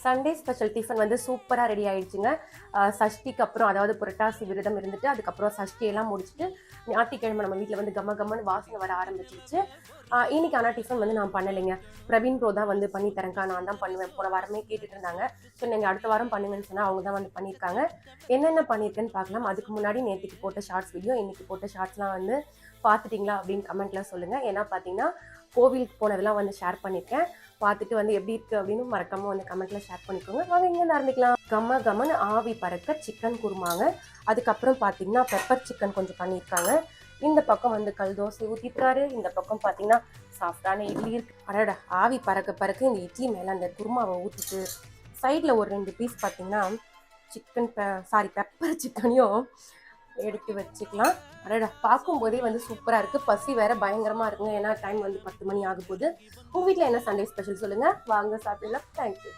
Sunday special tiffin வந்து சூப்பராக ready ஆயிடுச்சுங்க. சஷ்டிக்கு அப்புறம், அதாவது புரட்டாசி விரதம் இருந்துட்டு அதுக்கப்புறம் சஷ்டியெல்லாம் முடிச்சுட்டு ஞாயிற்றுக்கிழமை நம்ம வீட்டில் வந்து கம்ம கம்மன்னு வாசனை வர ஆரம்பிச்சிருச்சு. இன்னைக்கு ஆனால் டிஃபன் வந்து நான் பண்ணலைங்க. பிரவீன் ப்ரோ தான் வந்து பண்ணி தரேங்க்கா, நான் தான் பண்ணுவேன், போன வாரமே கேட்டுட்டு இருந்தாங்க. ஸோ நீங்கள் அடுத்த வாரம் பண்ணுங்கன்னு சொன்னால் அவங்க தான் வந்து பண்ணியிருக்காங்க. என்னென்ன பண்ணியிருக்கேன்னு பார்க்கலாம். அதுக்கு முன்னாடி நேற்றுக்கு போட்ட ஷார்ட்ஸ் வீடியோ, இன்னைக்கு போட்ட ஷார்ட்ஸ்லாம் வந்து பார்த்துட்டிங்களா அப்படின்னு கமெண்ட்லாம் சொல்லுங்கள். ஏன்னா பார்த்தீங்கன்னா கோவிலுக்கு போனதெல்லாம் வந்து ஷேர் பண்ணியிருக்கேன். பார்த்துட்டு வந்து எப்படி இருக்குது அப்படின்னு மறக்காம வந்து கமெண்ட்ல ஷேர் பண்ணிக்கோங்க. வாங்க இங்கே ஆரம்பிக்கலாம். கம்மன்னு ஆவி பறக்க சிக்கன் குருமாங்க. அதுக்கப்புறம் பார்த்தீங்கன்னா பெப்பர் சிக்கன் கொஞ்சம் பண்ணியிருக்காங்க. இந்த பக்கம் வந்து கல் தோசை ஊற்றிருக்காரு. இந்த பக்கம் பார்த்தீங்கன்னா சாஃப்டான இட்லி இருக்கு. அடடா, ஆவி பறக்க இந்த இட்லி மேலே அந்த குருமாவை ஊற்றிட்டு சைடில் ஒரு 2 பீஸ் பார்த்தீங்கன்னா பெப்பர் சிக்கனையும் எடுத்து வச்சுக்கலாம். அடடா, பார்க்கும்போதே வந்து சூப்பராக இருக்குது. பசி வேற பயங்கரமாக இருக்குங்க. ஏன்னா டைம் வந்து 10 மணி ஆக போகுது. உங்கள் வீட்டில் என்ன சண்டே ஸ்பெஷல் சொல்லுங்கள். வாங்க சாப்பிடலாம். தேங்க்யூ.